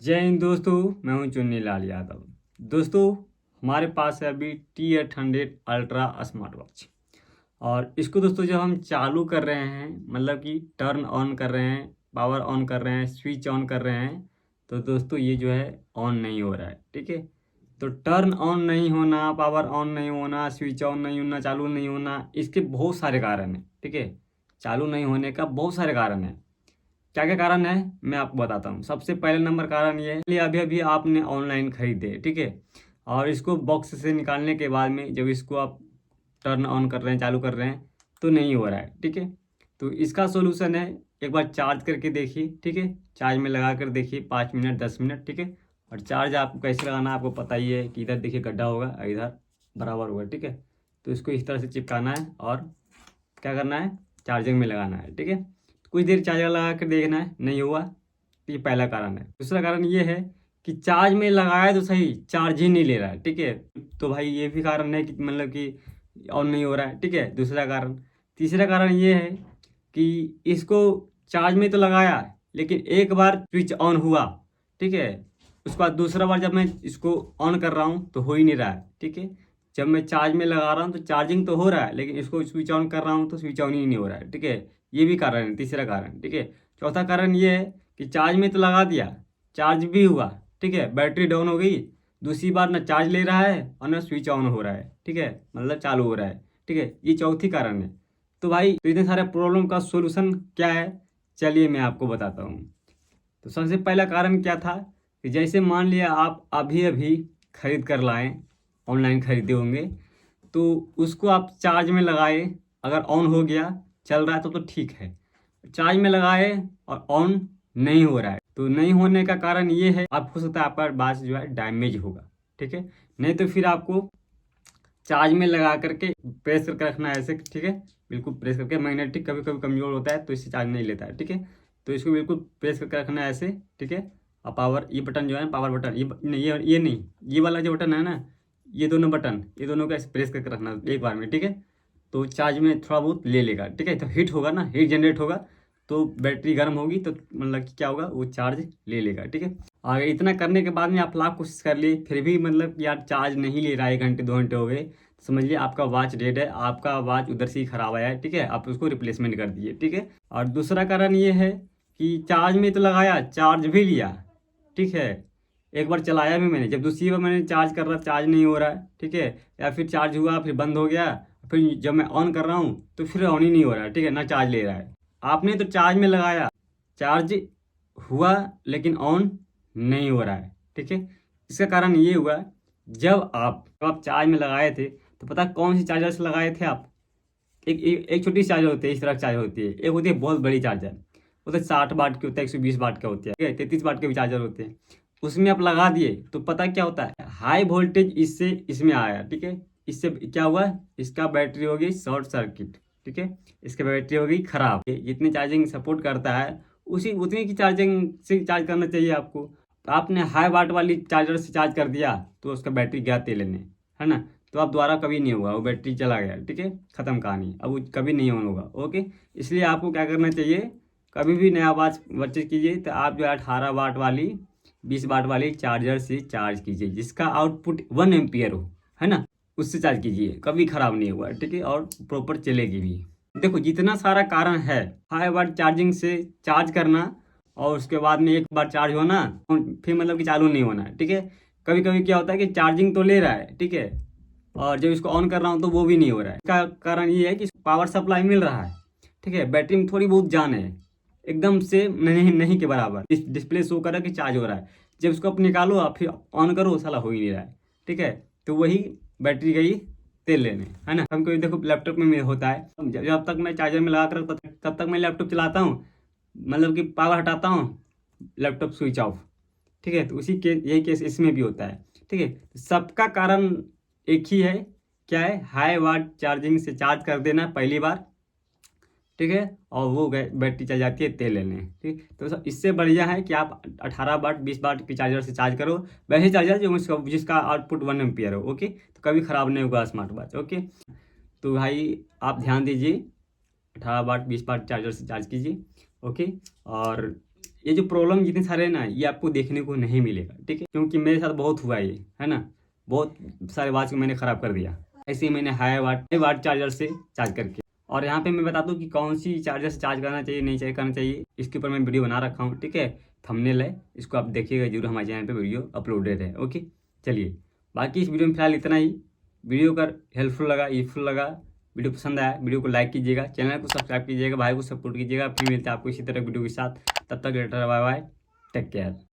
जय हिंद दोस्तों, मैं हूं चुन्नी लाल यादव। दोस्तों, हमारे पास है अभी T800 अल्ट्रा स्मार्ट वॉच। और इसको दोस्तों जब हम चालू कर रहे हैं, मतलब कि टर्न ऑन कर रहे हैं, पावर ऑन कर रहे हैं, स्विच ऑन कर रहे हैं, तो दोस्तों ये जो है ऑन नहीं हो रहा है। ठीक है, तो टर्न ऑन नहीं होना, पावर ऑन नहीं होना, स्विच ऑन नहीं होना, चालू नहीं होना, इसके बहुत सारे कारण हैं। ठीक है, चालू नहीं होने का बहुत सारे कारण हैं। क्या क्या कारण है मैं आपको बताता हूँ। सबसे पहले नंबर कारण ये है कि अभी अभी आपने ऑनलाइन खरीदे, ठीक है, और इसको बॉक्स से निकालने के बाद में जब इसको आप टर्न ऑन कर रहे हैं, चालू कर रहे हैं, तो नहीं हो रहा है। ठीक है, तो इसका सोल्यूशन है, एक बार चार्ज करके देखिए। ठीक है, चार्ज में लगा कर देखिए 5 मिनट 10 मिनट। ठीक है, और चार्ज आपको कैसे लगाना है आपको पता ही है कि इधर देखिए गड्ढा होगा, इधर बराबर होगा। ठीक है, तो इसको इस तरह से चिपकाना है और क्या करना है, चार्जिंग में लगाना है। ठीक है, कुछ देर चार्जर लगा कर देखना है, नहीं हुआ तो ये पहला कारण है। दूसरा कारण ये है कि चार्ज में लगाया तो सही, चार्ज ही नहीं ले रहा है। ठीक है, तो भाई ये भी कारण है कि मतलब कि ऑन नहीं हो रहा है। ठीक है, दूसरा कारण। तीसरा कारण ये है कि इसको चार्ज में तो लगाया लेकिन एक बार स्विच ऑन हुआ, ठीक है, उसके बाद दूसरा बार जब मैं इसको ऑन कर रहा हूँ तो हो ही नहीं रहा है। ठीक है, जब मैं चार्ज में लगा रहा हूँ तो चार्जिंग तो हो रहा है, लेकिन इसको स्विच ऑन कर रहा हूँ तो स्विच ऑन ही नहीं हो रहा है। ठीक है, ये भी कारण है, तीसरा कारण। ठीक है, चौथा कारण ये है कि चार्ज में तो लगा दिया, चार्ज भी हुआ, ठीक है, बैटरी डाउन हो गई, दूसरी बार ना चार्ज ले रहा है और ना स्विच ऑन हो रहा है। ठीक है, मतलब चालू हो रहा है। ठीक है, ये चौथी कारण है। तो भाई तो इतने सारे प्रॉब्लम का सोल्यूशन क्या है, चलिए मैं आपको बताता हूँ। तो सबसे पहला कारण क्या था कि जैसे मान लिया आप अभी अभी खरीद कर लाएं, ऑनलाइन खरीदे होंगे, तो उसको आप चार्ज में लगाए, अगर ऑन हो गया, चल रहा है तो ठीक है। चार्ज में लगाए और ऑन नहीं हो रहा है, तो नहीं होने का कारण ये है, आप हो सकता है आपका बात जो है डैमेज होगा। ठीक है, नहीं तो फिर आपको चार्ज में लगा करके प्रेस करके रखना है ऐसे। ठीक है, बिल्कुल प्रेस करके, मैग्नेटिक कभी कभी कमजोर होता है तो इससे चार्ज नहीं लेता है। ठीक है, तो इसको बिल्कुल प्रेस करके रखना है ऐसे। ठीक है, और पावर, ये बटन जो है पावर बटन, ये नहीं, ये नहीं, ये वाला जो बटन है ना, ये दोनों बटन, ये दोनों को ऐसे प्रेस करके रखना एक बार में। ठीक है, तो चार्ज में थोड़ा बहुत ले लेगा। ठीक है, तो हीट होगा ना, हीट जनरेट होगा, तो बैटरी गर्म होगी तो मतलब कि क्या होगा, वो चार्ज ले लेगा। ठीक है, अगर इतना करने के बाद में आप लाख कोशिश कर लिए फिर भी मतलब कि यार चार्ज नहीं ले रहा है, 1 घंटे 2 घंटे हो गए, तो समझिए आपका वॉच डेड है, आपका वॉच उधर से ही खराब आया है। ठीक है, आप उसको रिप्लेसमेंट कर दिए। ठीक है, और दूसरा कारण ये है कि चार्ज में तो लगाया, चार्ज भी लिया, ठीक है, एक बार चलाया भी मैंने, जब दूसरी बार मैंने चार्ज कर रहा, चार्ज नहीं हो रहा है। ठीक है, या फिर चार्ज हुआ फिर बंद हो गया, फिर जब मैं ऑन कर रहा हूँ तो फिर ऑन ही नहीं हो रहा है। ठीक है, ना चार्ज ले रहा है। आपने तो चार्ज में लगाया, चार्ज हुआ लेकिन ऑन नहीं हो रहा है। ठीक है, इसका कारण ये हुआ, जब आप चार्ज में लगाए थे तो पता कौन सी चार्जर से लगाए थे आप। एक छोटी सी चार्जर होती है, इस तरह चार्जर होती है, एक होती है बहुत बड़ी चार्जर, वो तो 60 वाट की होता है, 120 वाट का होता है, ठीक है, 33 वाट के भी चार्जर होते हैं। उसमें आप लगा दिए तो पता क्या होता है, हाई वोल्टेज इससे इसमें आया। ठीक है, इससे क्या हुआ, इसका बैटरी हो गई शॉर्ट सर्किट। ठीक है, इसकी बैटरी हो गई खराब। जितनी चार्जिंग सपोर्ट करता है उसी उतनी की चार्जिंग से चार्ज करना चाहिए आपको। तो आपने हाई वाट वाली चार्जर से चार्ज कर दिया तो उसका बैटरी गया तेल लेने, है ना, तो अब दोबारा कभी नहीं होगा, वो बैटरी चला गया। ठीक है, खत्म कहानी, अब वो कभी नहीं ऑन होगा। ओके, इसलिए आपको क्या करना चाहिए, कभी भी नया वॉच परचेज कीजिए तो आप जो है 18 वाट वाली 20 वाट वाली चार्जर से चार्ज कीजिए, जिसका आउटपुट 1 एम्पियर हो, है ना, उससे चार्ज कीजिए, कभी खराब नहीं होगा। ठीक है, और प्रॉपर चलेगी भी। देखो जितना सारा कारण है, हाई वाट चार्जिंग से चार्ज करना और उसके बाद में एक बार चार्ज होना फिर मतलब कि चालू नहीं होना है। ठीक है, कभी कभी क्या होता है कि चार्जिंग तो ले रहा है, ठीक है, और जब इसको ऑन कर रहा हूँ तो वो भी नहीं हो रहा है। इसका कारण ये है कि पावर सप्लाई मिल रहा है, ठीक है, बैटरी में थोड़ी बहुत जान है, एकदम से नहीं नहीं के बराबर डिस्प्ले शो कर रहा है कि चार्ज हो रहा है, जब इसको आप निकालो आप फिर ऑन करो साला हो ही नहीं रहा है। ठीक है, तो वही बैटरी गई तेल लेने, है ना। हम कोई देखो लैपटॉप में होता है, जब तक मैं चार्जर में लगा कर रखता तब तक मैं लैपटॉप चलाता हूँ, मतलब कि पावर हटाता हूँ, लैपटॉप स्विच ऑफ। ठीक है, तो उसी के यही केस इसमें भी होता है। ठीक है, सबका कारण एक ही है, क्या है, हाई वाट चार्जिंग से चार्ज कर देना पहली बार। ठीक है, और वो बैटरी चल जाती है तेल लेने। ठीक, तो इससे बढ़िया है कि आप 18 वाट 20 वाट की चार्जर से चार्ज करो, वैसे चार्जर जो जिसका आउटपुट 1 एम्पियर हो। ओके, तो कभी खराब नहीं होगा स्मार्ट वॉच। ओके, तो भाई आप ध्यान दीजिए, 18 वाट 20 वाट चार्जर से चार्ज कीजिए। ओके, और ये जो प्रॉब्लम जितने सारे हैं ना, ये आपको देखने को नहीं मिलेगा, ठीक है, क्योंकि मेरे साथ बहुत हुआ है ना। बहुत सारे वॉच को मैंने ख़राब कर दिया ऐसे ही। मैंने हाई वाट चार्जर से चार्ज करके, और यहाँ पे मैं बता दूँ कि कौन सी चार्जर से चार्ज करना चाहिए, नहीं चाहिए करना चाहिए, इसके ऊपर मैं वीडियो बना रखा हूँ, ठीक है। थंबनेल है, इसको आप देखिएगा जरूर, हमारे चैनल पे वीडियो अपलोडेड है। ओके, चलिए, बाकी इस वीडियो में फिलहाल इतना ही। वीडियो अगर हेल्पफुल लगा, यूजफुल लगा, वीडियो पसंद आया, वीडियो को लाइक कीजिएगा, चैनल को सब्सक्राइब कीजिएगा, भाई को सपोर्ट कीजिएगा। फिर मिलते हैं आपको इसी तरह वीडियो के साथ, तब तक बाय बाय, टेक केयर।